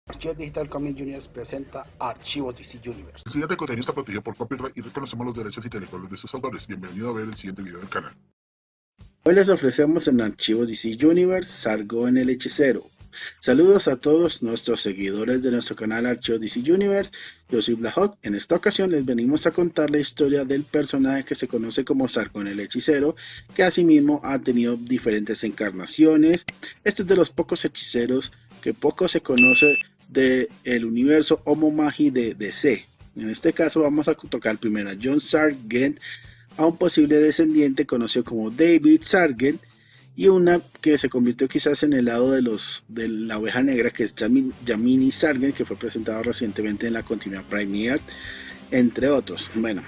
Archivos Digital Comics Juniors presenta Archivos DC Universe. El siguiente contenido está protegido por copyright y reconocemos los derechos intelectuales de sus autores. Bienvenido a ver el siguiente video del canal. Hoy les ofrecemos en Archivos DC Universe Sargon el Hechicero. Saludos a todos nuestros seguidores de nuestro canal Archivos DC Universe. Yo soy Blahawk. En esta ocasión les venimos a contar la historia del personaje que se conoce como Sargon el Hechicero, que asimismo ha tenido diferentes encarnaciones. Este es de los pocos hechiceros que poco se conoce del universo Homo Magi de DC. En este caso vamos a tocar primero a John Sargent, a un posible descendiente conocido como David Sargent, y una que se convirtió quizás en el lado de la oveja negra, que es Jamini Sargent, que fue presentado recientemente en la continuidad Prime, entre otros. Bueno,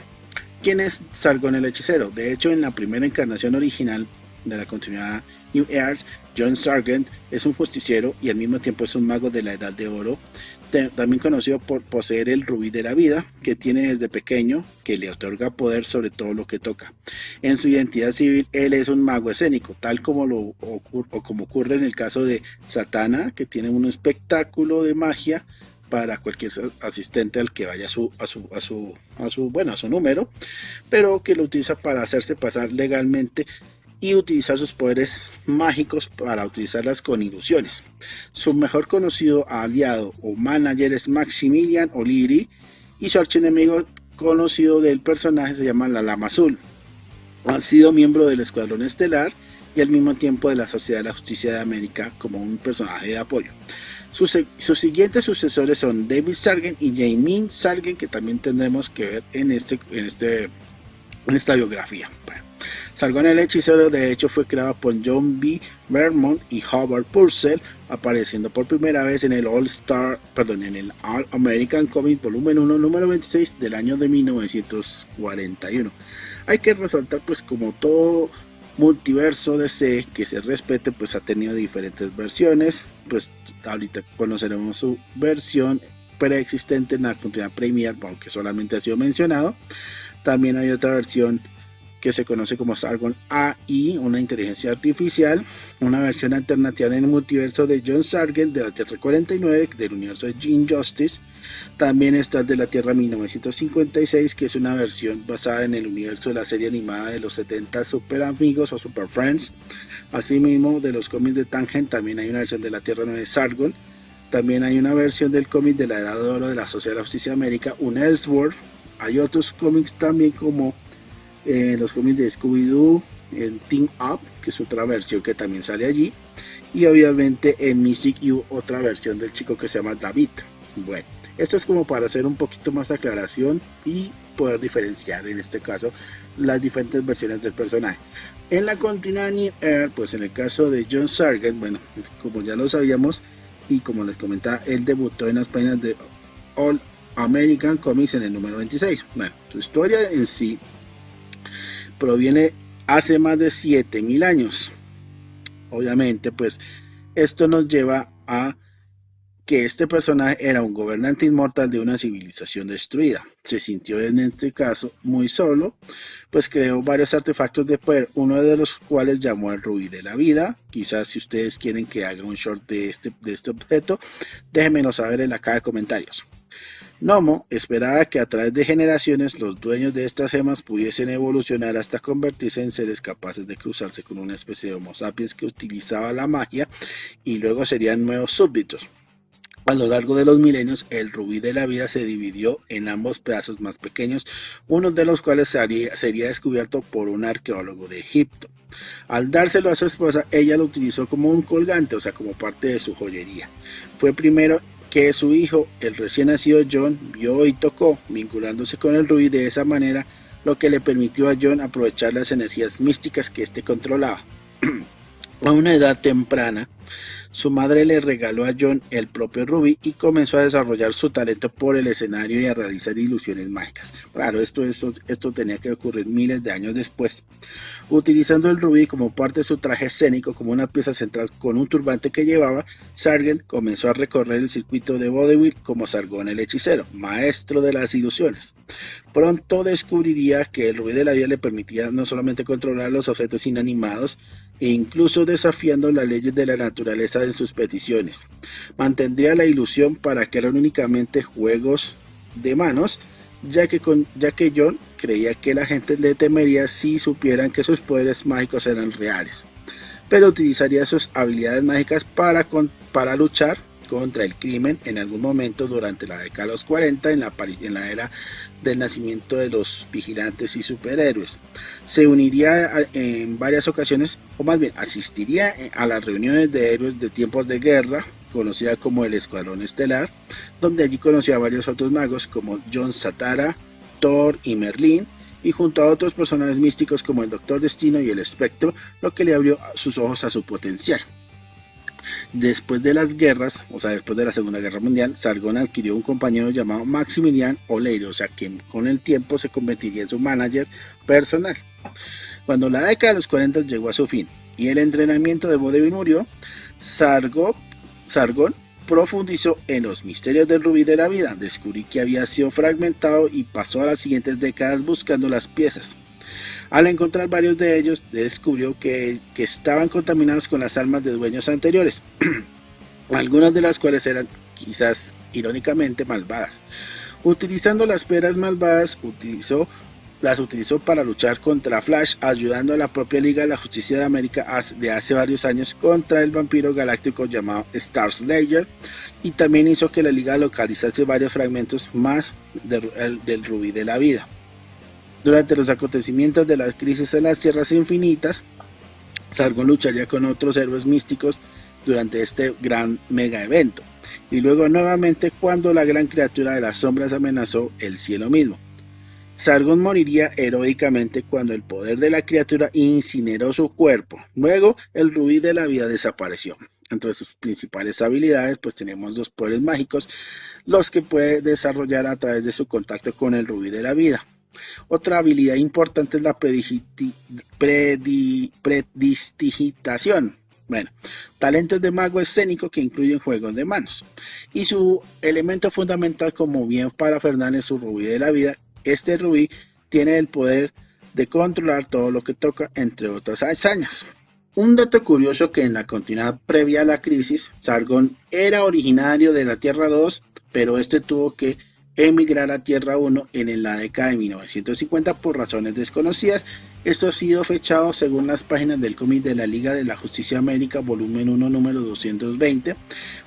¿quién es Sargon el Hechicero? De hecho, en la primera encarnación original de la continuidad New Earth, John Sargent es un justiciero y al mismo tiempo es un mago de la Edad de Oro, también conocido por poseer el rubí de la vida, que tiene desde pequeño, que le otorga poder sobre todo lo que toca. En su identidad civil, él es un mago escénico, tal como como ocurre en el caso de Satana, que tiene un espectáculo de magia para cualquier asistente al que vaya a su número, pero que lo utiliza para hacerse pasar legalmente y utilizar sus poderes mágicos para utilizarlas con ilusiones. Su mejor conocido aliado o manager es Maximilian O'Leary, y su archienemigo conocido del personaje se llama la Lama Azul. Ha sido miembro del Escuadrón Estelar y al mismo tiempo de la Sociedad de la Justicia de América como un personaje de apoyo. Sus siguientes sucesores son David Sargent y Jamin Sargent, que también tendremos que ver en esta biografía. Bueno, Sargon el Hechicero de hecho fue creado por John B. Vermont y Howard Purcell, apareciendo por primera vez en el All American Comics Volumen 1, número 26 del año de 1941. Hay que resaltar, pues, como todo multiverso DC que se respete, pues ha tenido diferentes versiones. Pues ahorita conoceremos su versión preexistente en la continuidad Premier, aunque solamente ha sido mencionado. También hay otra versión que se conoce como Sargon AI, una inteligencia artificial, una versión alternativa en el multiverso de John Sargent de la Tierra 49 del universo de Injustice. También está el de la Tierra 1956, que es una versión basada en el universo de la serie animada de los 70 Super Amigos o Super Friends. Asimismo, de los cómics de Tangent también hay una versión de la Tierra 9 Sargon. También hay una versión del cómic de la Edad de Oro de la Sociedad de la Justicia de América, un Elseworld. Hay otros cómics también como los cómics de Scooby-Doo, en Team Up, que es otra versión que también sale allí, y obviamente en Mystic U, otra versión del chico que se llama David. Bueno, esto es como para hacer un poquito más de aclaración y poder diferenciar en este caso las diferentes versiones del personaje. En la continuidad New Earth, pues en el caso de John Sargent, bueno, como ya lo sabíamos y como les comentaba, él debutó en las páginas de All American Comics en el número 26. Bueno, su historia en sí proviene hace más de 7000 años. Obviamente, pues esto nos lleva a que este personaje era un gobernante inmortal de una civilización destruida. Se sintió en este caso muy solo, pues creó varios artefactos de poder, uno de los cuales llamó el Rubí de la Vida. Quizás si ustedes quieren que haga un short de este objeto, déjenmelo saber en la caja de comentarios. Nomo esperaba que a través de generaciones los dueños de estas gemas pudiesen evolucionar hasta convertirse en seres capaces de cruzarse con una especie de Homo sapiens que utilizaba la magia, y luego serían nuevos súbditos. A lo largo de los milenios, el Rubí de la Vida se dividió en ambos pedazos más pequeños, uno de los cuales sería descubierto por un arqueólogo de Egipto. Al dárselo a su esposa, ella lo utilizó como un colgante, o sea, como parte de su joyería. Fue primero que su hijo, el recién nacido John, vio y tocó, vinculándose con el rubí de esa manera, lo que le permitió a John aprovechar las energías místicas que éste controlaba. A una edad temprana, su madre le regaló a John el propio rubí y comenzó a desarrollar su talento por el escenario y a realizar ilusiones mágicas. Claro, esto tenía que ocurrir miles de años después. Utilizando el rubí como parte de su traje escénico, como una pieza central con un turbante que llevaba, Sargent comenzó a recorrer el circuito de vodevil como Sargon el Hechicero, maestro de las ilusiones. Pronto descubriría que el rubí de la vida le permitía no solamente controlar los objetos inanimados, e incluso desafiando las leyes de la naturaleza en sus peticiones. Mantendría la ilusión para que eran únicamente juegos de manos, ya que John creía que la gente le temería si supieran que sus poderes mágicos eran reales, pero utilizaría sus habilidades mágicas para luchar contra el crimen en algún momento durante la década de los 40, en la era del nacimiento de los vigilantes y superhéroes. Se uniría en varias ocasiones, o más bien asistiría a las reuniones de héroes de tiempos de guerra, conocida como el Escuadrón Estelar, donde allí conoció a varios otros magos como John Satara, Thor y Merlín, y junto a otros personajes místicos como el Doctor Destino y el Espectro, lo que le abrió sus ojos a su potencial. Después de las guerras, o sea, después de la Segunda Guerra Mundial, Sargon adquirió un compañero llamado Maximilian O'Leary, o sea, que con el tiempo se convertiría en su manager personal. Cuando la década de los 40 llegó a su fin y el entrenamiento de Vodevil murió, Sargon profundizó en los misterios del rubí de la vida, descubrió que había sido fragmentado y pasó a las siguientes décadas buscando las piezas. Al encontrar varios de ellos, descubrió que estaban contaminados con las almas de dueños anteriores, algunas de las cuales eran, quizás irónicamente, malvadas. Utilizando las piedras malvadas, las utilizó para luchar contra Flash, ayudando a la propia Liga de la Justicia de América de hace varios años contra el vampiro galáctico llamado Star Slayer, y también hizo que la Liga localizase varios fragmentos más del rubí de la vida. Durante los acontecimientos de la crisis en las Tierras Infinitas, Sargon lucharía con otros héroes místicos durante este gran mega evento, y luego nuevamente cuando la gran criatura de las sombras amenazó el cielo mismo. Sargon moriría heroicamente cuando el poder de la criatura incineró su cuerpo. Luego el rubí de la vida desapareció. Entre sus principales habilidades pues tenemos los poderes mágicos, los que puede desarrollar a través de su contacto con el rubí de la vida. Otra habilidad importante es la prestidigitación. Talentos de mago escénico que incluyen juegos de manos. Y su elemento fundamental como bien parafernalia es su rubí de la vida. Este rubí tiene el poder de controlar todo lo que toca, entre otras hazañas. Un dato curioso que en la continuidad previa a la crisis, Sargon era originario de la Tierra 2, pero tuvo que emigrar a Tierra 1 en la década de 1950 por razones desconocidas. Esto ha sido fechado según las páginas del cómic de la Liga de la Justicia de América, volumen 1, número 220,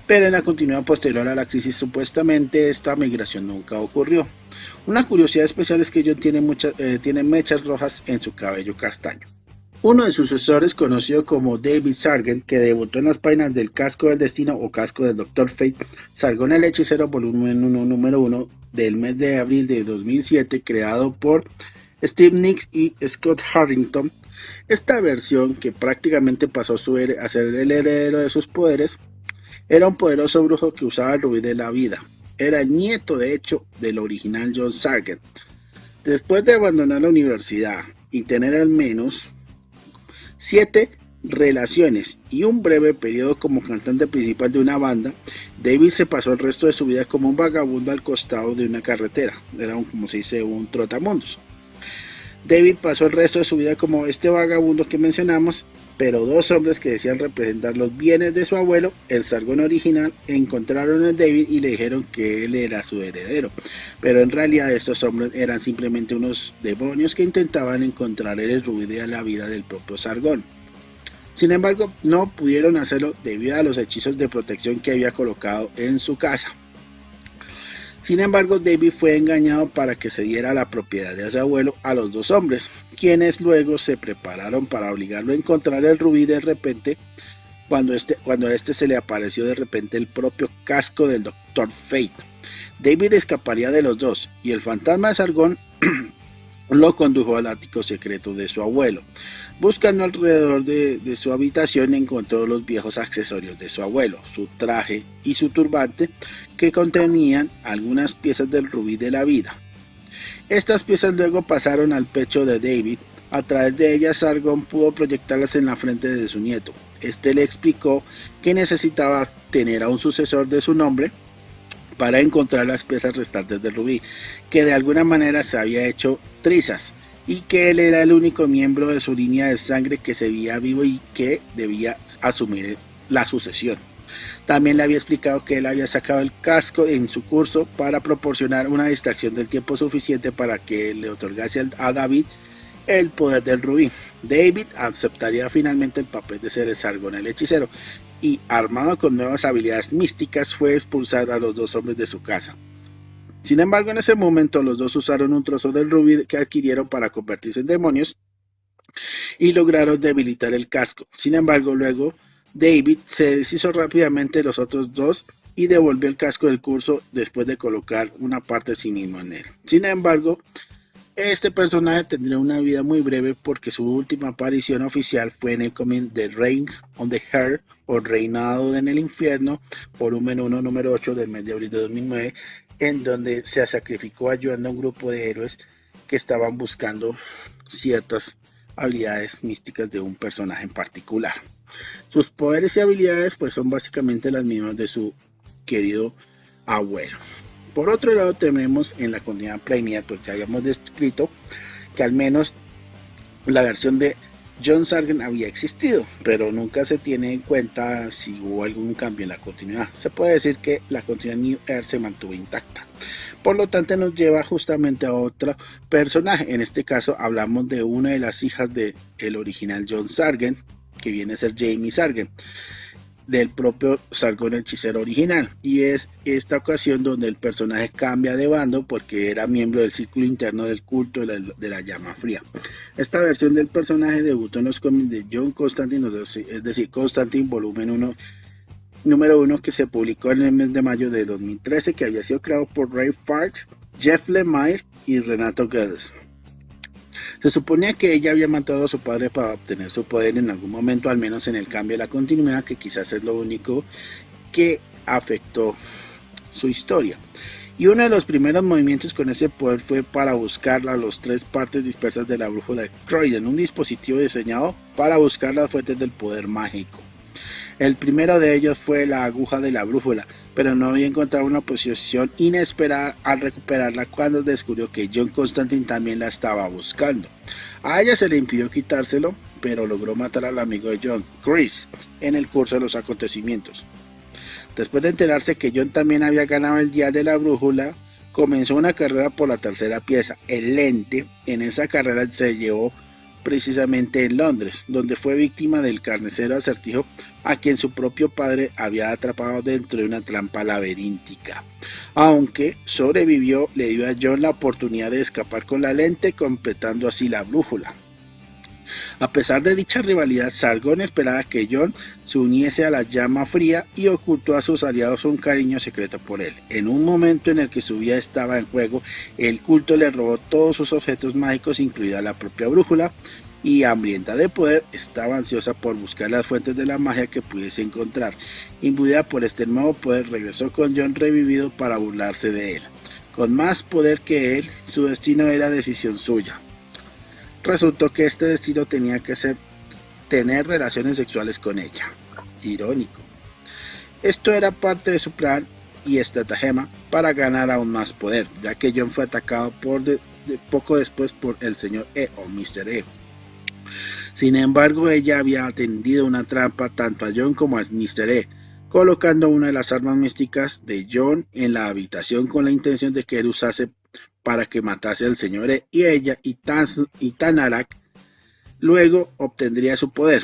pero en la continuidad posterior a la crisis supuestamente esta migración nunca ocurrió. Una curiosidad especial es que John tiene mechas rojas en su cabello castaño. Uno de sus sucesores, conocido como David Sargon, que debutó en las páginas del Casco del Destino o Casco del Dr. Fate, Sargon el Hechicero, volumen 1, número 1, del mes de abril de 2007, creado por Steve Nicks y Scott Harrington. Esta versión, que prácticamente pasó a ser el heredero de sus poderes, era un poderoso brujo que usaba el rubí de la vida. Era el nieto, de hecho, del original John Sargon. Después de abandonar la universidad y tener al menos 7 relaciones y un breve periodo como cantante principal de una banda, David se pasó el resto de su vida como un vagabundo al costado de una carretera. Era un trotamundos. David pasó el resto de su vida como este vagabundo que mencionamos, pero 2 hombres que decían representar los bienes de su abuelo, el Sargon original, encontraron a David y le dijeron que él era su heredero, pero en realidad estos hombres eran simplemente unos demonios que intentaban encontrar el rubí de la vida del propio Sargon. Sin embargo, no pudieron hacerlo debido a los hechizos de protección que había colocado en su casa. Sin embargo, David fue engañado para que se diera la propiedad de su abuelo a los 2 hombres, quienes luego se prepararon para obligarlo a encontrar el rubí. De repente, cuando a este se le apareció de repente el propio casco del Dr. Fate. David escaparía de los 2 y el fantasma de Sargon lo condujo al ático secreto de su abuelo. Buscando alrededor de su habitación, encontró los viejos accesorios de su abuelo, su traje y su turbante, que contenían algunas piezas del rubí de la vida. Estas piezas luego pasaron al pecho de David. A través de ellas, Sargon pudo proyectarlas en la frente de su nieto. Este le explicó que necesitaba tener a un sucesor de su nombre para encontrar las piezas restantes del rubí, que de alguna manera se había hecho trizas. y que él era el único miembro de su línea de sangre que seguía vivo y que debía asumir la sucesión. También le había explicado que él había sacado el casco en su curso para proporcionar una distracción del tiempo suficiente para que le otorgase a David el poder del rubí. David aceptaría finalmente el papel de ser Sargon el hechicero y, armado con nuevas habilidades místicas, fue a expulsar a los dos hombres de su casa. Sin embargo, en ese momento los dos usaron un trozo del rubí que adquirieron para convertirse en demonios y lograron debilitar el casco. Sin embargo, luego David se deshizo rápidamente de los otros dos y devolvió el casco del curso después de colocar una parte de sí mismo en él. Sin embargo, este personaje tendría una vida muy breve porque su última aparición oficial fue en el cómic The Reign on the Earth o Reinado en el Infierno, volumen 1, número 8 del mes de abril de 2009, en donde se sacrificó ayudando a un grupo de héroes que estaban buscando ciertas habilidades místicas de un personaje en particular. Sus poderes y habilidades pues son básicamente las mismas de su querido abuelo. Por otro lado, tenemos en la continuidad Premier, pues ya habíamos descrito que al menos la versión de John Sargent había existido, pero nunca se tiene en cuenta si hubo algún cambio en la continuidad. Se puede decir que la continuidad New Earth se mantuvo intacta. Por lo tanto, nos lleva justamente a otro personaje. En este caso, hablamos de una de las hijas del original John Sargent, que viene a ser Jaime Sargent, del propio Sargon el hechicero original, y es esta ocasión donde el personaje cambia de bando porque era miembro del círculo interno del culto de la llama fría. Esta versión del personaje debutó en los cómics de John Constantine, es decir, Constantine volumen 1 número 1, que se publicó en el mes de mayo de 2013, que había sido creado por Ray Parks, Jeff Lemire y Renato Guedes. Se suponía que ella había matado a su padre para obtener su poder en algún momento, al menos en el cambio de la continuidad, que quizás es lo único que afectó su historia. Y uno de los primeros movimientos con ese poder fue para buscar las 3 partes dispersas de la brújula de Croydon, un dispositivo diseñado para buscar las fuentes del poder mágico. El primero de ellos fue la aguja de la brújula, pero no había encontrado una posición inesperada al recuperarla cuando descubrió que John Constantine también la estaba buscando. A ella se le impidió quitárselo, pero logró matar al amigo de John, Chris, en el curso de los acontecimientos. Después de enterarse que John también había ganado el dial de la brújula, comenzó una carrera por la tercera pieza, el lente. En esa carrera se llevó precisamente en Londres, donde fue víctima del carnicero Acertijo, a quien su propio padre había atrapado dentro de una trampa laberíntica. Aunque sobrevivió, le dio a John la oportunidad de escapar con la lente, completando así la brújula. A pesar de dicha rivalidad, Sargon esperaba que John se uniese a la llama fría y ocultó a sus aliados un cariño secreto por él. En un momento en el que su vida estaba en juego, el culto le robó todos sus objetos mágicos, incluida la propia brújula, y hambrienta de poder, estaba ansiosa por buscar las fuentes de la magia que pudiese encontrar. Imbuida por este nuevo poder, regresó con John revivido para burlarse de él. Con más poder que él, su destino era decisión suya. Resultó que este destino tenía que ser tener relaciones sexuales con ella. Irónico. Esto era parte de su plan y estratagema para ganar aún más poder, ya que John fue atacado poco después por el señor E o Mr. E. Sin embargo, ella había tendido una trampa tanto a John como a Mr. E, colocando una de las armas místicas de John en la habitación con la intención de que él usase para que matase al señor E, y ella y Tanarak luego obtendría su poder.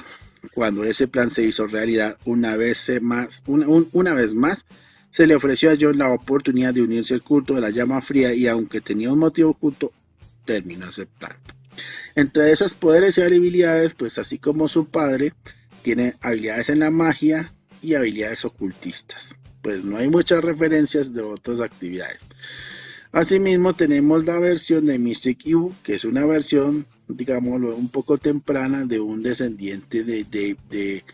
Cuando ese plan se hizo realidad, una vez más se le ofreció a John la oportunidad de unirse al culto de la llama fría, y aunque tenía un motivo oculto, terminó aceptando. Entre esos poderes y habilidades, pues así como su padre, tiene habilidades en la magia y habilidades ocultistas. Pues no hay muchas referencias de otras actividades. Asimismo, tenemos la versión de Mystic U, que es una versión, digámoslo, un poco temprana de un descendiente de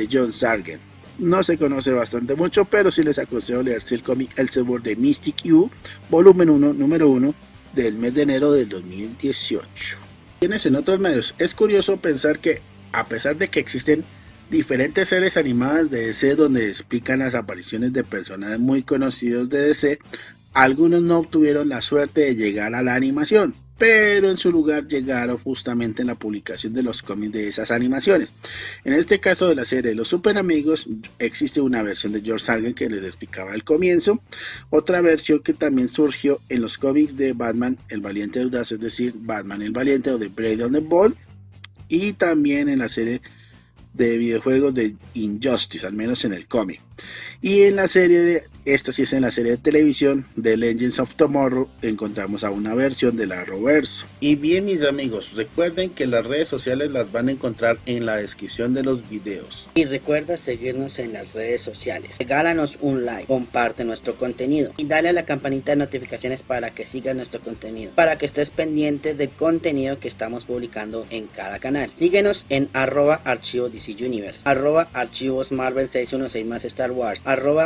John Sargent. No se conoce bastante mucho, pero sí les aconsejo leerse el cómic Elseworld de Mystic U, volumen 1, número 1, del mes de enero del 2018. Tienes en otros medios. Es curioso pensar que, a pesar de que existen diferentes series animadas de DC donde explican las apariciones de personajes muy conocidos de DC, algunos no obtuvieron la suerte de llegar a la animación, pero en su lugar llegaron justamente en la publicación de los cómics de esas animaciones. En este caso de la serie de los Super Amigos, existe una versión de George Sargent que les explicaba al comienzo, otra versión que también surgió en los cómics de Batman el Valiente Audaz, es decir, Batman el Valiente o de Brave on the Bold, y también en la serie de videojuegos de Injustice, al menos en el cómic. Y en la serie esta sí es en la serie de televisión de Legends of Tomorrow, encontramos a una versión del Arrowverso. Y bien, mis amigos, recuerden que las redes sociales las van a encontrar en la descripción de los videos. Y recuerda seguirnos en las redes sociales. Regálanos un like, comparte nuestro contenido y dale a la campanita de notificaciones para que sigas nuestro contenido, para que estés pendiente del contenido que estamos publicando en cada canal. Síguenos en @archivos DC Universe, @archivos Marvel 616 más Star Wars,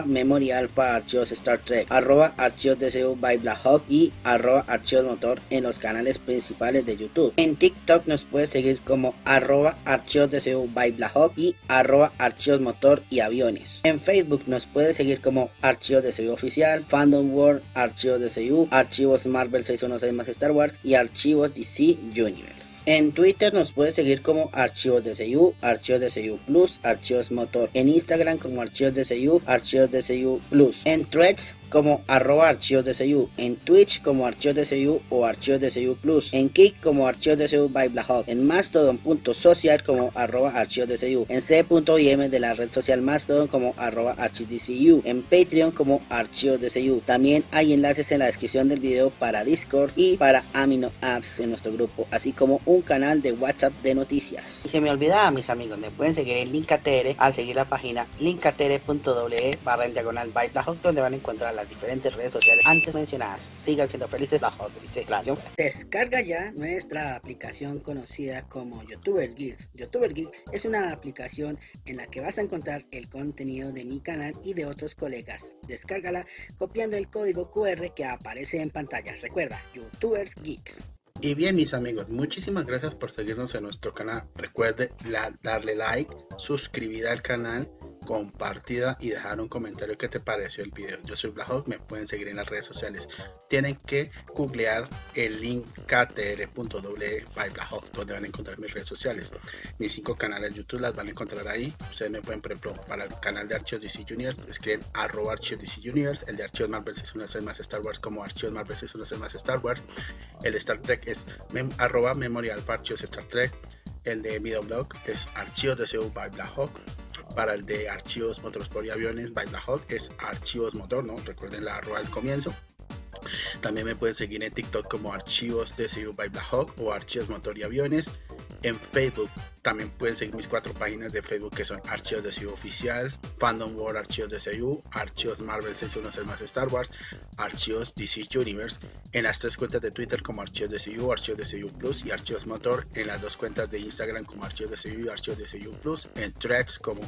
@Memory Alpha Archivos Star Trek, @Archivos DCU by Black Hawk y @Archivos Motor en los canales principales de YouTube. En TikTok nos puedes seguir como @Archivos DCU by Black Hawk y @Archivos Motor y Aviones. En Facebook nos puedes seguir como Archivos DCU Oficial, Fandom World, Archivos DCU, Archivos Marvel 616 más Star Wars y Archivos DC Universe. En Twitter nos puedes seguir como Archivos DCU, Archivos DCU Plus, Archivos Motor. En Instagram como Archivos DCU, Archivos DCU Plus. En Threads como @Archivos DCU. En Twitch como Archivos DCU o Archivos DCU Plus. En Kick como Archivos DCU by Black Hawk. En Mastodon.social como @Archivos DCU. En C.im de la red social Mastodon como @ArchivosDCU. En Patreon como Archivos DCU. También hay enlaces en la descripción del video para Discord y para Amino Apps en nuestro grupo, así como un canal de WhatsApp de noticias. Y se me olvidaba, mis amigos, me pueden seguir en Linkatr al seguir la página linkatr.ee/by donde van a encontrar las diferentes redes sociales antes mencionadas. Sigan siendo felices, Black Hawk dice Clasión. Descarga ya nuestra aplicación conocida como YouTubers Geeks. YouTuber Geek es una aplicación en la que vas a encontrar el contenido de mi canal y de otros colegas. Descárgala copiando el código QR que aparece en pantalla. Recuerda, YouTubers Geeks. Y bien, mis amigos, muchísimas gracias por seguirnos en nuestro canal. Recuerde darle like, suscribir al canal, compartida y dejar un comentario qué te pareció el video. Yo soy Black Hawk, me pueden seguir en las redes sociales. Tienen que googlear el link ktr.ee by Black Hawk, donde van a encontrar mis redes sociales. Mis 5 canales de YouTube las van a encontrar ahí. Ustedes me pueden, por ejemplo, para el canal de Archivos DC Universe, escriben @Archivos DC Universe, el de Archivos Marvel 616 más Star Wars como Archivos Marvel 616 más Star Wars, el de Star Trek es @Memory Alpha Archivos Star Trek, el de Videoblog es Archivos DCU by Black Hawk. Para el de Archivos Motorsport y Aviones by Black Hawk es Archivos Motor, ¿no? Recuerden la arroba al comienzo. También me pueden seguir en TikTok como Archivos DCU by Black Hawk o Archivos Motor y Aviones. En Facebook también pueden seguir mis 4 páginas de Facebook, que son Archivos DCU Oficial, Fandom World Archivos DCU, Archivos Marvel 616 más Star Wars, Archivos DC Universe. En las 3 cuentas de Twitter como Archivos DCU, Archivos DCU Plus y Archivos Motor. En las 2 cuentas de Instagram como Archivos DCU y Archivos DCU Plus. En Threads como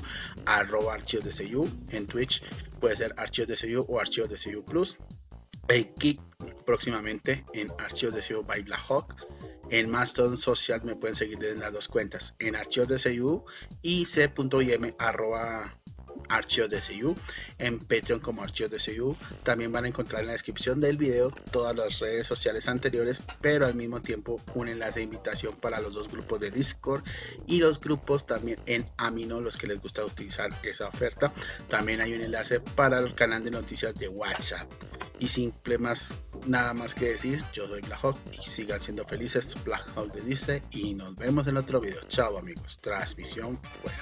@Archivos DCU. En Twitch puede ser Archivos DCU o Archivos DCU Plus. En Kick próximamente en Archivos DCU by Black Hawk. En Mastodon Social me pueden seguir en las 2 cuentas, en Archivos DCU y c.im Archivos DCU. En Patreon como Archivos DCU. También van a encontrar en la descripción del video todas las redes sociales anteriores, pero al mismo tiempo un enlace de invitación para los 2 grupos de Discord y los grupos también en Amino, los que les gusta utilizar esa oferta. También hay un enlace para el canal de noticias de WhatsApp. Y nada más que decir, yo soy Black Hawk y sigan siendo felices. Black Hawk les dice y nos vemos en otro video. Chao, amigos, transmisión fuera.